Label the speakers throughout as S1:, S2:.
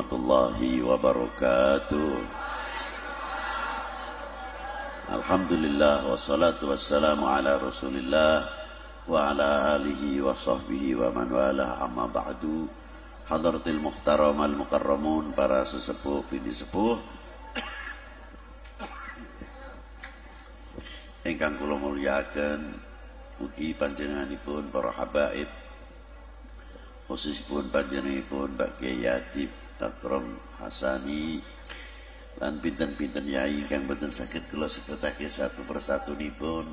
S1: warahmatullahi wabarakatuh. Alhamdulillah wassalatu wassalamu ala Rasulillah wa ala alihi wa sahbihi wa man wala, amma ba'du. Hadratil muhtaram al mukarramun, para sesepuh bini sepuh ingkang kula mulyakaken, mugi panjenenganipun para habaib, khususipun panjenenganipun Mbak Kyai Adib Akram Hasani lan pinten-pinten yai ingkang boten saged kula sebutake satu persatu nipun.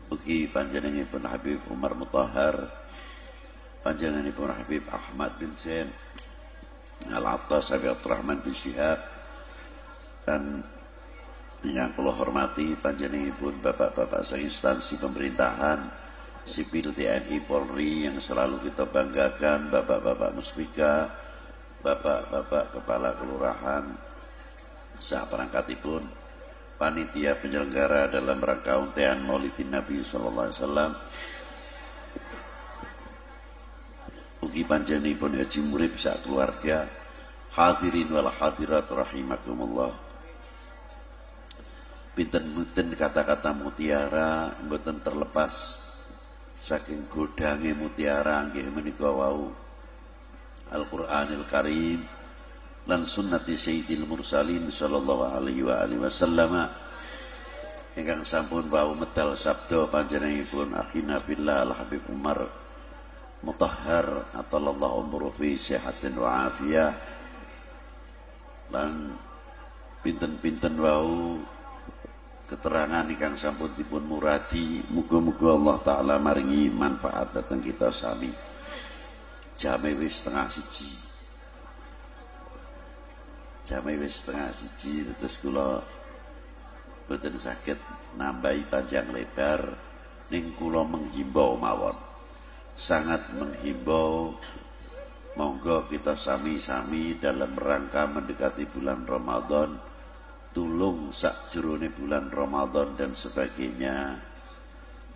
S1: Mugi panjenenganipun Habib Umar Mutahhar, panjenenganipun Habib Ahmad bin Zain Al-Attas, Habib Abdurrahman bin Syihab, dan yang kula hormati panjenenganipun bapak-bapak seinstansi pemerintahan sipil TNI Polri yang selalu kita banggakan, bapak-bapak muspika, bapak-bapak kepala kelurahan, saperangkatipun panitia penyelenggara dalam rangka untean Maulidin Nabi sallallahu alaihi wasallam. Ugi panjenenganipun haji murid sak keluarga, hadirin wal hadirat rahimakumullah. Pinten-pinten kata-kata mutiara mboten terlepas saking godange mutiara nggih menika wau Al-Qur'anil Karim lan sunnati Sayyidil Mursalin sallallahu alaihi wa alihi wasallam ingkang sampun wau medal sabda panjenenganipun akhina billah Al-Habib Umar Mutahhar atallahu umruhu fi sihatin wa afiyah, lan pinten-pinten wau keterangan ingkang sampun dipun muradi, muga-muga Allah taala maringi manfaat dhateng kita sami. Jame wis setengah siji, terus kula boten saged nambahi panjang lebar, ning kula menghimbau mawon, sangat menghimbau, monggo kita sami-sami dalam rangka mendekati bulan Ramadan, tulung sakjroning bulan Ramadan dan sebagainya,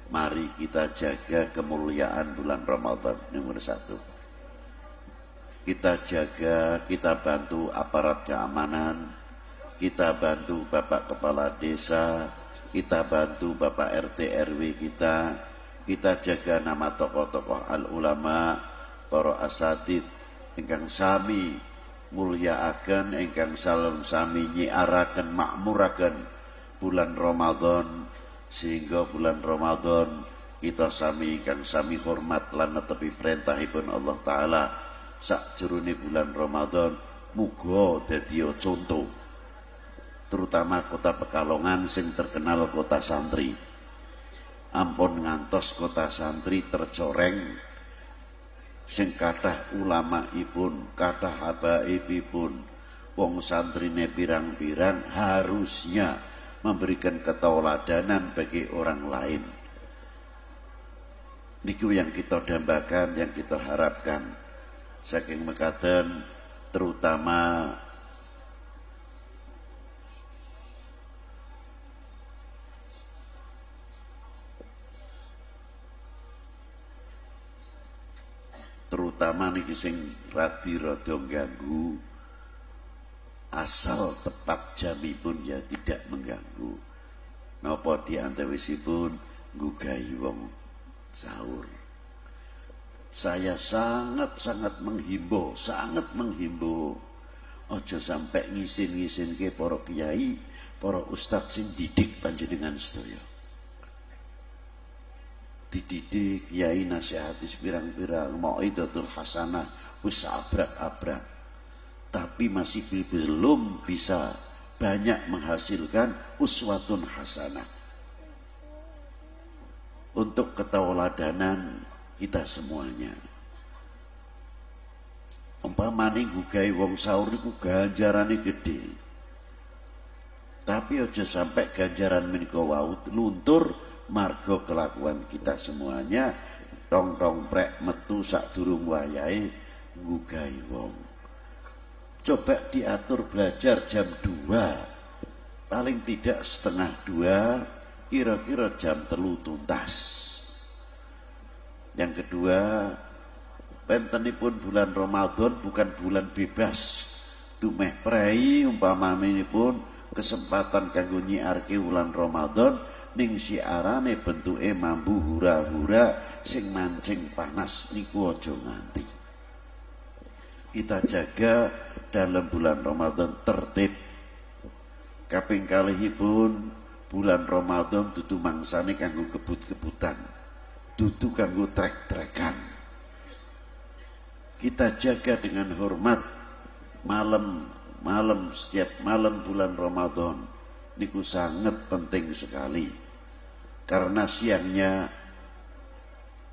S1: mari kita jaga kemuliaan bulan Ramadan. Nomor satu, kita jaga, kita bantu aparat keamanan, kita bantu bapak kepala desa, kita bantu bapak RT RW kita jaga nama tokoh-tokoh al-ulama, para asatid ingkang sami mulyakaken, ingkang salam sami nyiaraken makmuraken bulan Ramadan, sehingga bulan Ramadan kita sami ingkang sami hormat lan netepi perintahipun Allah taala sakjroning bulan Ramadan muga dadi contoh, terutama kota Pekalongan sing terkenal kota santri. Ampun ngantos kota santri tercoreng, sing kathah ulamaipun, kathah habaibipun, wong santrine pirang-pirang harusnya memberikan ketauladanan bagi orang lain. Niku yang kita dambakan, yang kita harapkan. Saking mekaten terutama niki sing radi rada ganggu, asal tepat jamipun ya tidak mengganggu. Napa diantawisipun nggugahi wong sahur. Saya sangat menghimbau, aja sampai ngisin-ngisinke para kiai, para ustadz sing didik panjenengan sedaya. Dididik kiai nasihati pirang-pirang mau'izatul hasanah wis abrak-abrak, tapi masih belum bisa banyak menghasilkan uswatun hasanah untuk ketauladanan kita semuanya. Umpamane nggugahi wong sahur niku ganjarane gede, tapi aja sampai ganjaran menika wau luntur marga kelakuan kita semuanya tong-tong prek metu sadurung wayahe nggugahi wong. Coba diatur belajar jam 2, paling tidak setengah 2, kira-kira jam 3 tuntas. Yang kedua, pentenipun bulan Ramadan bukan bulan bebas, dumeh prei umpamaninipun kesempatan kanggo nyiarke wulan Ramadan ning siarane bentuke mambu hura-hura sing mancing panas niku aja nganti. Kita jaga dalam bulan Ramadan tertib. Kaping kalihipun bulan Ramadan dudu mangsane kanggo kebut-kebutan, dudu kanggo trek-trekan. Kita jaga dengan hormat malam setiap malam bulan Ramadan niku sangat penting sekali. Karena siangnya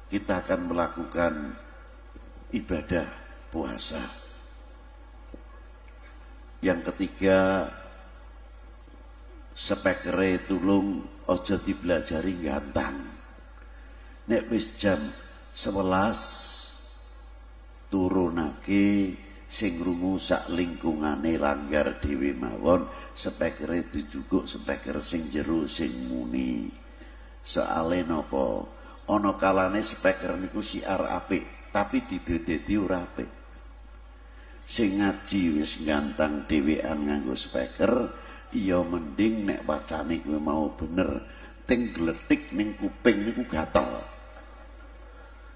S1: kita akan melakukan ibadah puasa. Yang ketiga, spekere tulung aja dibelajari gantang. Nek wis jam 11 turunake sing rungu sak lingkungane langgar dhewe mawon, spekere dijuguk speker sing jero sing muni. Soale napa? Ana kalane speker niku siar apik, tapi didedeti ora apik. Sing ngaji wis gantang dhewean nganggo speker, iya mending nek wacane kuwi mau bener, ting gletik ning kuping niku gatel.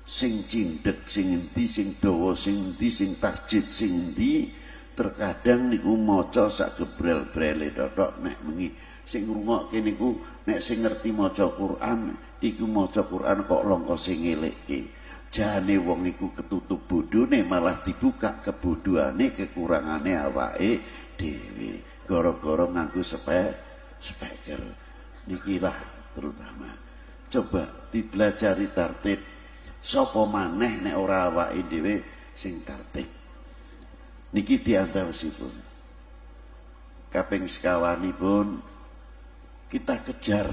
S1: Sing cindhek sing endi, sing dawa sing endi, sing tasjid sing endi, terkadang niku maca sak gebrel-brele totok nek mengi. Sing ngrungokke niku nek sing ngerti maca Quran, iku maca Quran kok longko sing ngelekke. Jane wong iku ketutup bodhone malah dibuka kebodohane, kekurangane awake dhewe. Gara-gara nganggo speaker. Nikilah terutama. Coba dipelajari tertib. Sapa maneh nek ora awake dhewe sing tertib. Niki diantawisipun. Kaping sekawanipun kita kejar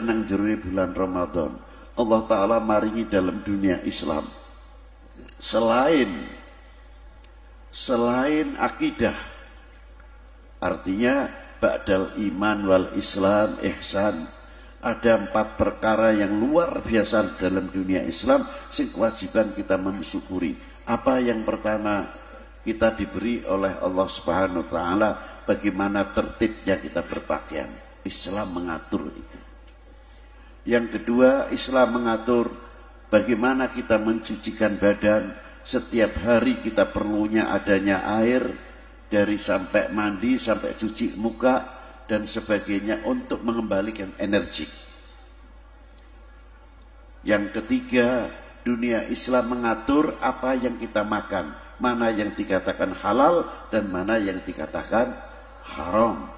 S1: nang jero bulan Ramadan. Allah Ta'ala maringi dalam dunia Islam selain akidah, artinya ba'dal iman wal Islam ihsan, ada 4 perkara yang luar biasa dalam dunia Islam sing kewajiban kita mensyukuri. Apa yang pertama? Kita diberi oleh Allah Subhanahu wa taala bagaimana tertibnya kita berpakaian. Islam mengatur itu. Yang kedua, Islam mengatur bagaimana kita mencucikan badan. Setiap hari kita perlunya adanya air, dari sampai mandi sampai cuci muka dan sebagainya untuk mengembalikan energi. Yang ketiga, dunia Islam mengatur apa yang kita makan, mana yang dikatakan halal dan mana yang dikatakan haram.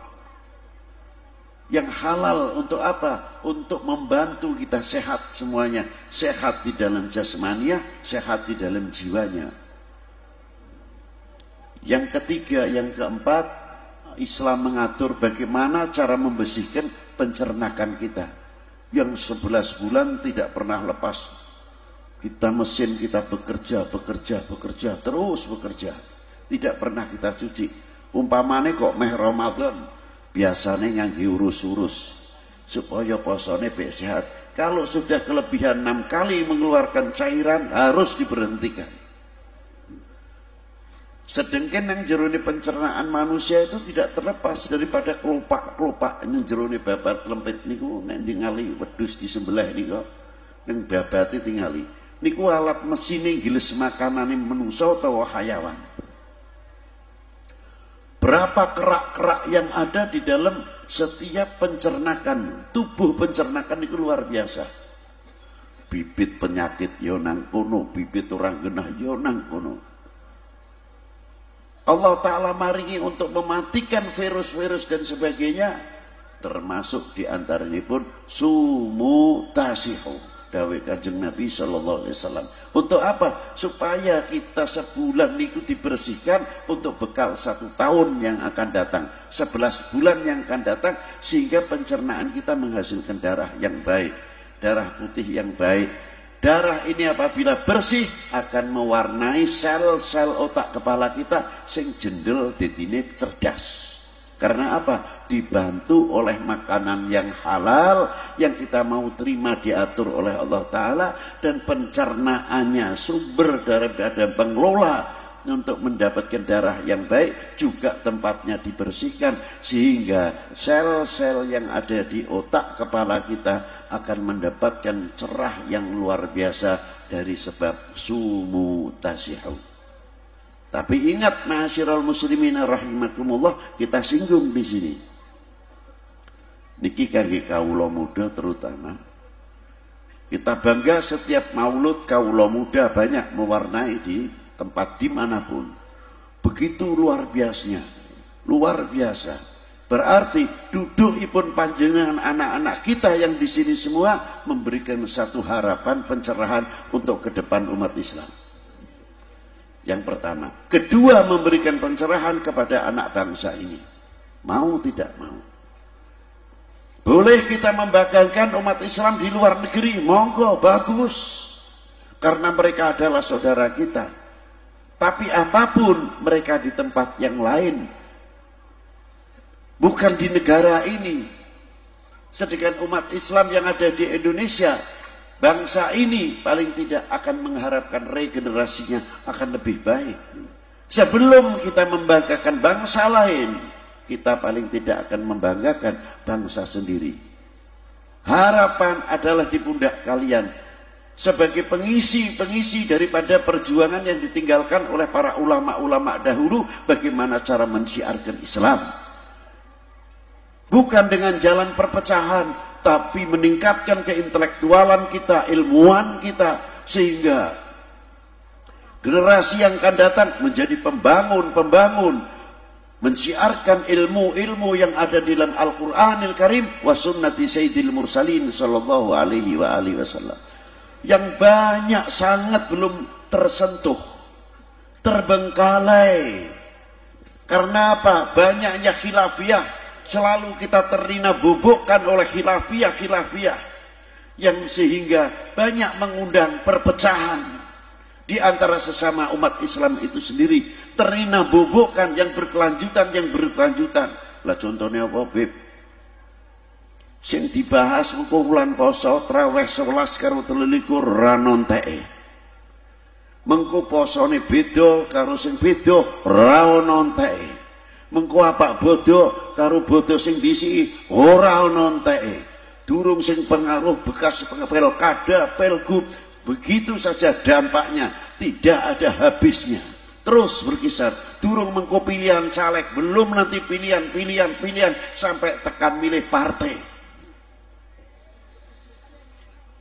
S1: Yang halal untuk apa? Untuk membantu kita sehat semuanya. Sehat di dalam jasmaniah, sehat di dalam jiwanya. Yang ketiga, yang keempat, Islam mengatur bagaimana cara membersihkan pencernakan kita. Yang 11 bulan tidak pernah lepas. Kita mesin, kita bekerja, terus bekerja. Tidak pernah kita cuci. Umpamane kok meh Ramadan, biasanya nganggi urus-urus supaya posone baik sehat. Kalau sudah kelebihan 6 kali mengeluarkan cairan, harus diberhentikan. Sedangkan yang jerone pencernaan manusia itu tidak terlepas daripada kelopak-kelopak yang jerone babat lempit niku nek ningali wedhus disembelih niku ning babate tingali. Niku alat mesine giles makanane manusa utawa hayawan. Berapa kerak-kerak yang ada di dalam setiap pencernakan, tubuh pencernakan itu luar biasa. Bibit penyakit yo nang kono, bibit orang genah yo nang kono. Allah Ta'ala maringi untuk mematikan virus-virus dan sebagainya, termasuk diantaranya pun sumu tasihu. Dawe Kanjeng Nabi sallallahu alaihi wasallam. Untuk apa? Supaya kita sebulan itu dibersihkan untuk bekal 1 tahun yang akan datang, 11 bulan yang akan datang, sehingga pencernaan kita menghasilkan darah yang baik, darah putih yang baik. Darah ini apabila bersih akan mewarnai sel-sel otak kepala kita sing jendel dedine cerdas. Karena apa? Dibantu oleh makanan yang halal yang kita mau terima, diatur oleh Allah Ta'ala, dan pencernaannya sumber daripada pengelola untuk mendapatkan darah yang baik, juga tempatnya dibersihkan sehingga sel-sel yang ada di otak kepala kita akan mendapatkan cerah yang luar biasa dari sebab sumu tasihu. Tapi ingat ma'asyiral muslimin rahimakumullah, kita singgung di sini. Niki kangge kawula muda terutama. Kita bangga setiap maulud kawula muda banyak mewarnai di tempat dimanapun. Begitu luar biasanya, luar biasa. Berarti dudukipun panjenengan anak-anak kita yang di sini semua memberikan satu harapan pencerahan untuk ke depan umat Islam. Yang pertama. Kedua, memberikan pencerahan kepada anak bangsa ini. Mau tidak mau. Boleh kita membanggakan umat Islam di luar negeri, monggo, bagus. Karena mereka adalah saudara kita. Tapi apapun mereka di tempat yang lain, bukan di negara ini. Sedangkan umat Islam yang ada di Indonesia, bangsa ini paling tidak akan mengharapkan regenerasinya akan lebih baik. Sebelum kita membanggakan bangsa lain, kita paling tidak akan membanggakan bangsa sendiri. Harapan adalah di pundak kalian sebagai pengisi daripada perjuangan yang ditinggalkan oleh para ulama-ulama dahulu, bagaimana cara mensiarkan Islam. Bukan dengan jalan perpecahan, tapi meningkatkan keintelektualan kita, ilmuwan kita, sehingga generasi yang akan datang menjadi pembangun, mensiarkan ilmu-ilmu yang ada di dalam Al-Quranil Karim wa sunnati sayyidil mursalin sallallahu alaihi wa alihi wasallam, yang banyak sangat belum tersentuh, terbengkalai. Karena apa? Banyaknya khilafiyah, selalu kita terlina bubukkan oleh khilafiyah yang sehingga banyak mengundang perpecahan di antara sesama umat Islam itu sendiri, terlina bubukkan yang berkelanjutan. Lah contohnya apa, Beb? Sing dibahas engko wulan poso traweh 11 karo 23 ra nonteke. Mengko posone beda karo sing beda ra nonteke. Mengko apa bodo karo bodo sing disi ora nonteke. Durung sing pengaruh bekas pilkada, pilgub, begitu saja dampaknya, tidak ada habisnya. Terus berkisar, durung mengko pilihan caleg, belum nanti pilihan sampai tekan milih partai.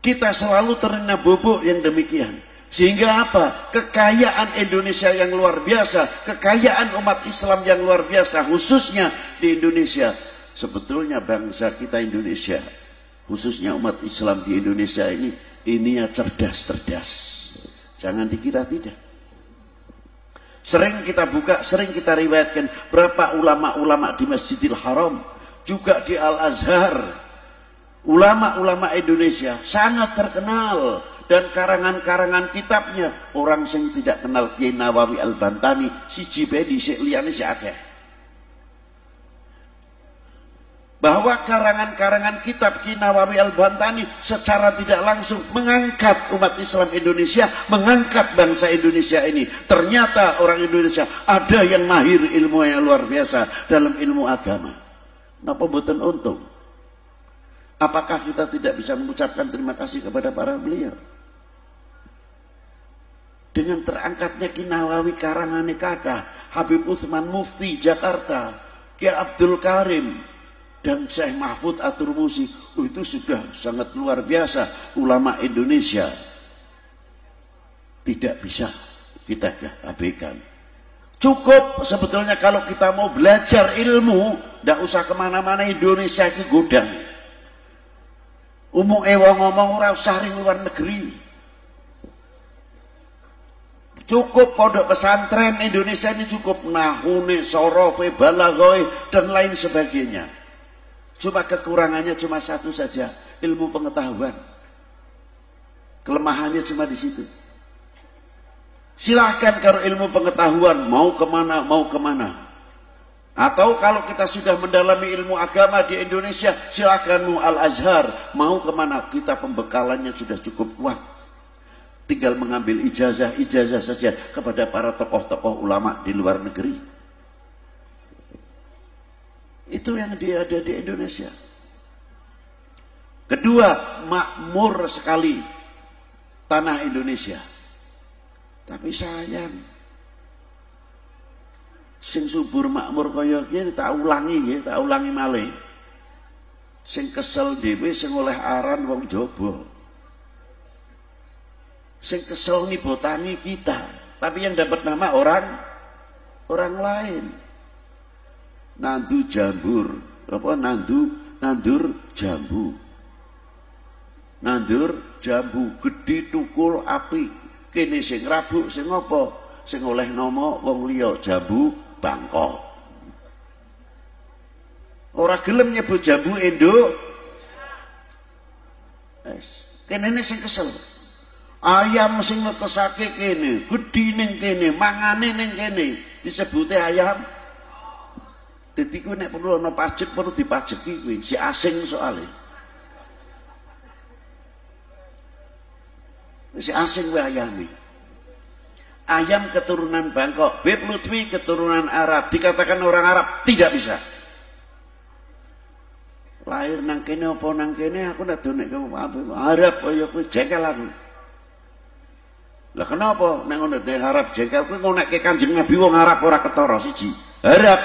S1: Kita selalu terlena bubuk yang demikian. Sehingga apa? Kekayaan Indonesia yang luar biasa, kekayaan umat Islam yang luar biasa, khususnya di Indonesia. Sebetulnya bangsa kita Indonesia, khususnya umat Islam di Indonesia ini ya cerdas. Jangan dikira tidak. Sering kita buka, sering kita riwayatkan berapa ulama-ulama di Masjidil Haram, juga di Al-Azhar. Ulama-ulama Indonesia sangat terkenal, dan karangan-karangan kitabnya orang yang tidak kenal Kiai Nawawi Al-Bantani siji bae dhisik liyane sik akeh. Bahwa karangan-karangan kitab Kiai Nawawi Al-Bantani secara tidak langsung mengangkat umat Islam Indonesia, mengangkat bangsa Indonesia ini. Ternyata orang Indonesia ada yang mahir ilmu yang luar biasa dalam ilmu agama. Napa mboten untung? Apakah kita tidak bisa mengucapkan terima kasih kepada para beliau? Dengan terangkatnya Ki Nawawi karangane kata, Habib Utsman Mufti Jakarta, Ki Abdul Karim, dan Syekh Mahfud At-Turmusi, itu sudah sangat luar biasa. Ulama Indonesia tidak bisa kita abaikan. Cukup sebetulnya kalau kita mau belajar ilmu, tidak usah kemana-mana. Indonesia itu gudang. Umum wong ngomong ora usah ring luar negeri. Cukup pondok pesantren Indonesia ini cukup, nahune, sorofe, balaghoi dan lain sebagainya. Cuma kekurangannya cuma satu saja, ilmu pengetahuan. Kelemahannya cuma di situ. Silahkan kalau ilmu pengetahuan mau kemana. Atau kalau kita sudah mendalami ilmu agama di Indonesia, silahkan mau Al-Azhar, mau kemana, kita pembekalannya sudah cukup kuat. tinggal mengambil ijazah saja kepada para tokoh-tokoh ulama di luar negeri. Itu yang dia ada di Indonesia. Kedua, makmur sekali tanah Indonesia. Tapi sayang, sing subur makmur kaya iki tak ulangi malih. Sing kesel dhewe sing oleh aran wong jaba. Sing kesel nibotangi kita, tapi yang dapat nama orang lain. Nandu jambur, apa nandur jambu. Nandur jambu gede tukul api. Kene sing rabuk sing apa? Sing oleh nama wong liya jambu Bangkok. Ora gelem nyebut jambu Indo. Kene sing kesel. Ayam sing netesake kene, gedhi ning kene, mangane ning kene, disebute ayam. Dadi kuwi nek perlu ana pajak perlu dipajeki kuwi, si asing soalnya. Si asing kuwi ayame. Ayam keturunan Bangkok, Beb Lutfi keturunan Arab, dikatakan orang Arab tidak bisa. Lahir nang kene apa nang kene aku ndak donek Arab kaya kuwi jengkel aku. Lah kenapa nek ngono nek Arab jengkel kuwi ngonekke Kanjeng Nabi wong Arab ora ketara siji. Arab.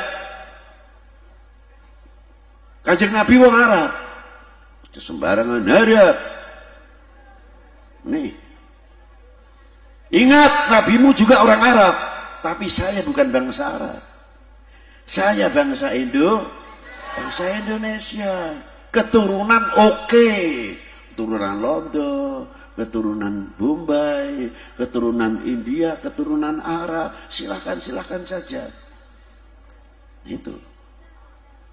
S1: Kanjeng Nabi wong Arab. Itu sembarangan Arab. Nih. Ingat nabimu juga orang Arab, tapi saya bukan bangsa Arab. Saya bangsa bangsa Indonesia. Keturunan oke. Keturunan Londo, keturunan Bombay, keturunan India, keturunan Arab, silakan saja. Itu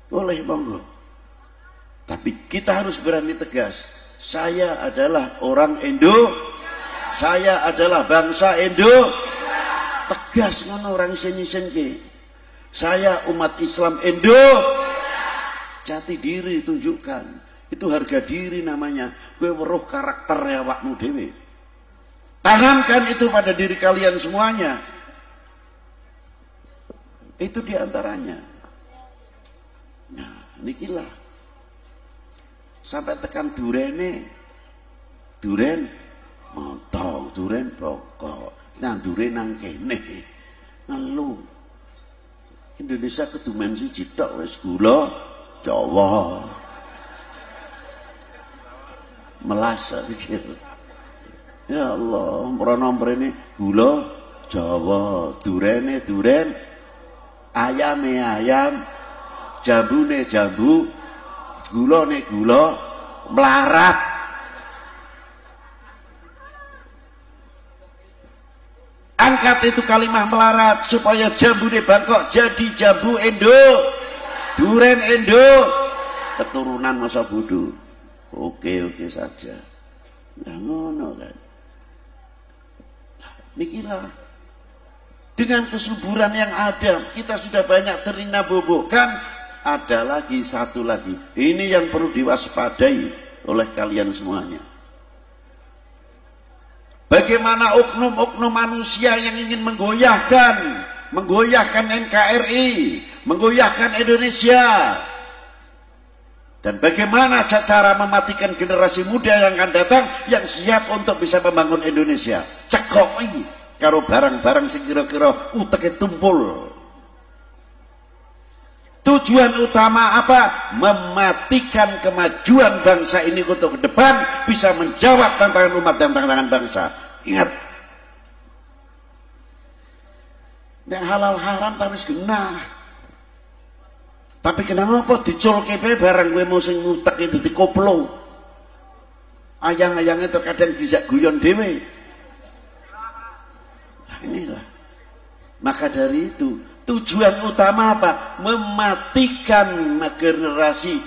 S1: boleh monggo. Tapi kita harus berani tegas. Saya adalah orang saya adalah bangsa Tegas ngono orang isin-isin. Saya umat Islam Jati diri tunjukkan. Itu harga diri namanya. Kowe weruh karakternya awakmu dhewe. Tanamkan itu pada diri kalian semuanya. Itu diantaranya. Nah, nikilah. Sampai tekan duren montong, duren pokok. Nah, duren nang kene. Ngeluh. Indonesia kedumen siji tok wis gula Jawa. Melas pikir. Ya Allah, mrene gula Jawa, durene duren, ayame ayam, jambune jambu, gulane gula, melarat. Angkat itu kalimat melarat supaya jambune Bangkok jadi jambu duren keturunan masa bodoh. Oke saja. Nah ngono kan. Nikilah. Dengan kesuburan yang ada, kita sudah banyak terina bobokan. Ada lagi satu lagi. Ini yang perlu diwaspadai oleh kalian semuanya. Bagaimana oknum-oknum manusia yang ingin menggoyahkan NKRI, menggoyahkan Indonesia. Dan bagaimana cara mematikan generasi muda yang akan datang yang siap untuk bisa membangun Indonesia. Cekoi karo barang-barang sing kira-kira uteke tumpul. Tujuan utama apa? Mematikan kemajuan bangsa ini untuk ke depan, bisa menjawab tantangan umat dan tantangan bangsa. Ingat, nek halal haram harus genah. Tapi kenapa dicolke barang gue mau sing ngutek itu dikoplo. Ayang-ayangnya terkadang dijak guyon dewe. Nah, inilah. Maka dari itu tujuan utama apa? Mematikan generasi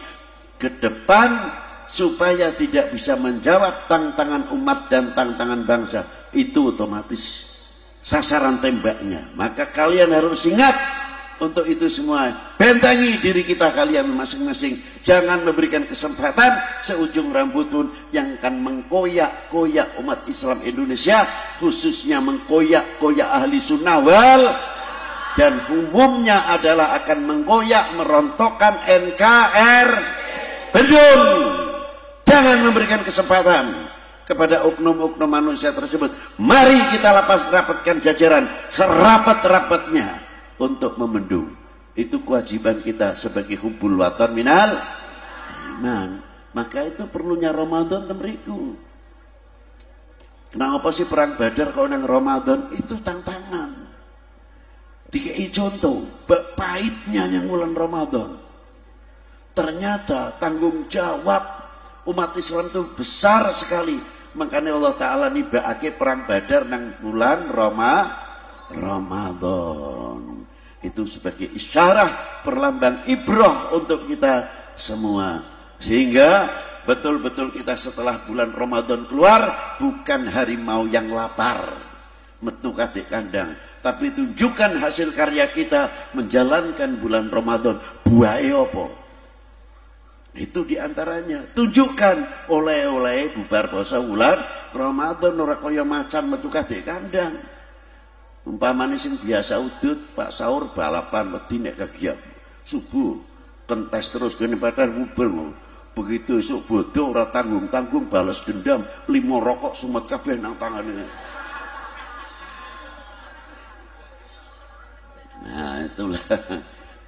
S1: ke depan supaya tidak bisa menjawab tantangan umat dan tantangan bangsa. Itu otomatis sasaran tembaknya. Maka kalian harus ingat Untuk itu semua, bentengi diri kita kalian masing-masing. Jangan memberikan kesempatan seujung rambut pun yang akan mengkoyak-koyak umat Islam Indonesia, khususnya mengkoyak-koyak ahli sunnah wal, dan umumnya adalah akan mengkoyak, merontokkan NKRI. Bedul. Jangan memberikan kesempatan kepada oknum-oknum manusia tersebut. Mari kita rapatkan jajaran serapat-rapatnya untuk memendung. Itu kewajiban kita sebagai hubbul watan minal iman. Maka itu perlunya Ramadan temeriku. Kenapa sih perang Badar kalau nang Ramadan? Itu tantangan. Dikei contoh, pahitnya yang bulan Ramadan. Ternyata tanggung jawab umat Islam itu besar sekali. Makanya Allah Ta'ala nibake perang Badar nang bulan Ramadan. Itu sebagai isyarah perlambang ibrah untuk kita semua. Sehingga betul-betul kita setelah bulan Ramadan keluar, bukan harimau yang lapar metu katik kandang, tapi tunjukkan hasil karya kita menjalankan bulan Ramadan. Buahe apa? Itu diantaranya. Tunjukkan oleh-oleh bubar puasa bulan Ramadan, ora kaya macan metu katik kandang. Umpamane sing biasa udut Pak sahur balapan wedi nek kegiat subuh kentes terus kene padahal bubar. Begitu esuk bodoh ora tanggung-tanggung balas dendam 5 rokok sumet kabeh nang tangane. Nah itulah.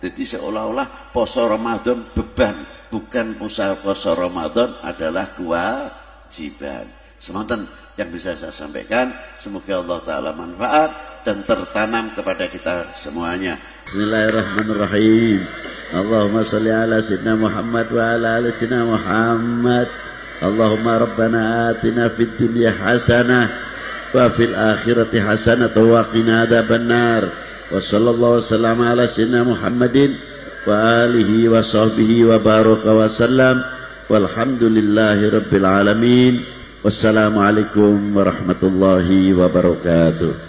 S1: Jadi seolah-olah poso Ramadan beban, bukan poso Ramadan adalah kewajiban. Semonten yang bisa saya sampaikan, semoga Allah Ta'ala manfaat dan tertanam kepada kita semuanya. Bismillahirrahmanirrahim. Allahumma salli ala sayyidina Muhammad wa ala ali sayyidina Muhammad. Allahumma rabbana atina fid dunya hasanah wa fil akhirati hasanah wa qina adzabannar. Wa sallallahu wasallam ala sayyidina Muhammadin wa alihi wa sahbihi wa baraka wa sallam. Walhamdulillahi rabbil alamin. Wassalamualaikum warahmatullahi wabarakatuh.